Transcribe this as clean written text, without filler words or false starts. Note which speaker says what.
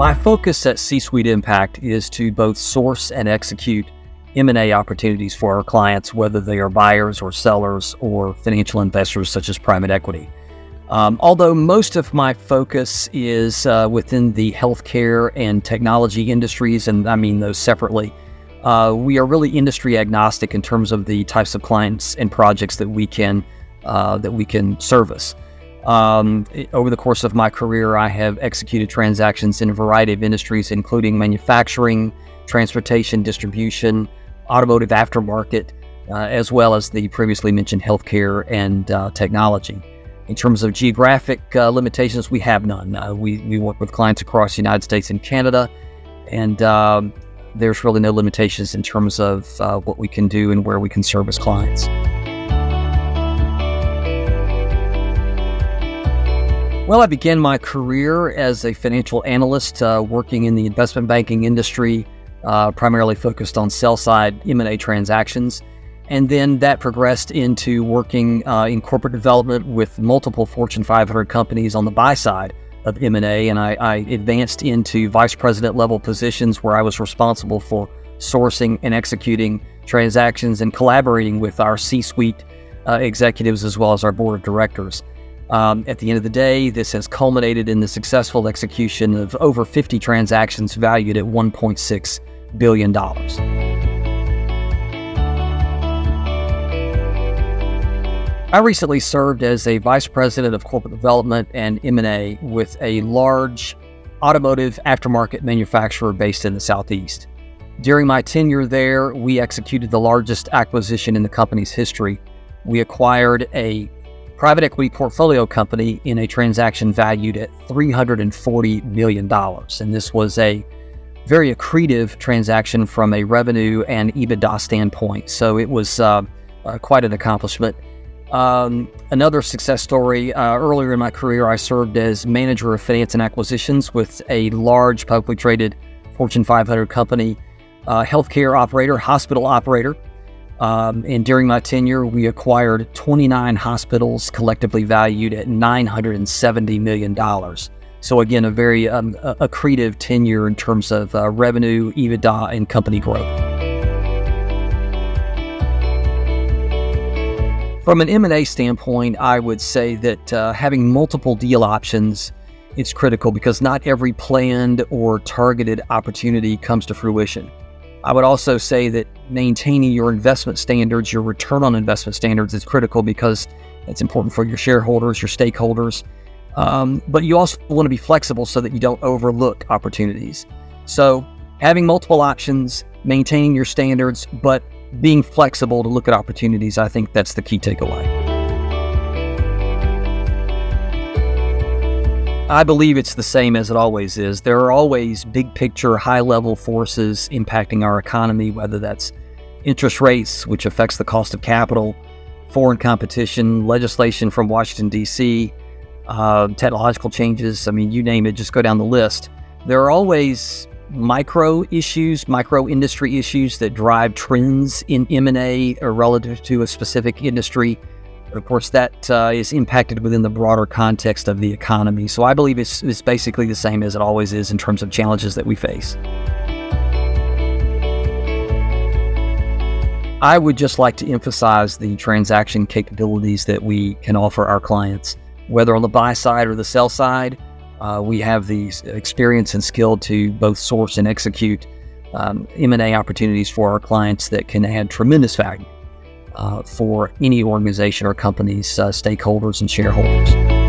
Speaker 1: My focus at C-Suite Impact is to both source and execute M&A opportunities for our clients, whether they are buyers or sellers or financial investors such as private equity. Although most of my focus is within the healthcare and technology industries, and I mean those separately, we are really industry agnostic in terms of the types of clients and projects that we can service. Over the course of my career, I have executed transactions in a variety of industries, including manufacturing, transportation, distribution, automotive aftermarket, as well as the previously mentioned healthcare and technology. In terms of geographic limitations, we have none. We work with clients across the United States and Canada, and there's really no limitations in terms of what we can do and where we can service clients. Well, I began my career as a financial analyst working in the investment banking industry, primarily focused on sell-side M&A transactions. And then that progressed into working in corporate development with multiple Fortune 500 companies on the buy side of M&A. And I advanced into vice president level positions where I was responsible for sourcing and executing transactions and collaborating with our C-suite executives as well as our board of directors. At the end of the day, this has culminated in the successful execution of over 50 transactions valued at $1.6 billion. I recently served as a vice president of corporate development and M&A with a large automotive aftermarket manufacturer based in the Southeast. During my tenure there, we executed the largest acquisition in the company's history. We acquired a private equity portfolio company in a transaction valued at $340 million. And this was a very accretive transaction from a revenue and EBITDA standpoint. So it was quite an accomplishment. Another success story, earlier in my career, I served as manager of finance and acquisitions with a large publicly traded Fortune 500 company, healthcare operator, hospital operator. And during my tenure, we acquired 29 hospitals collectively valued at $970 million. So again, a very accretive tenure in terms of revenue, EBITDA, and company growth. From an M&A standpoint, I would say that having multiple deal options is critical because not every planned or targeted opportunity comes to fruition. I would also say that maintaining your investment standards, your return on investment standards is critical because it's important for your shareholders, your stakeholders. But you also want to be flexible so that you don't overlook opportunities. So having multiple options, maintaining your standards, but being flexible to look at opportunities, I think that's the key takeaway. I believe it's the same as it always is. There are always big picture, high-level forces impacting our economy, whether that's interest rates, which affects the cost of capital, foreign competition, legislation from Washington, D.C., technological changes. I mean, you name it, just go down the list. There are always micro issues, micro industry issues that drive trends in M&A or relative to a specific industry. But of course, that is impacted within the broader context of the economy. So I believe it's basically the same as it always is in terms of challenges that we face. I would just like to emphasize the transaction capabilities that we can offer our clients, whether on the buy side or the sell side. We have the experience and skill to both source and execute M&A opportunities for our clients that can add tremendous value for any organization or company's stakeholders and shareholders.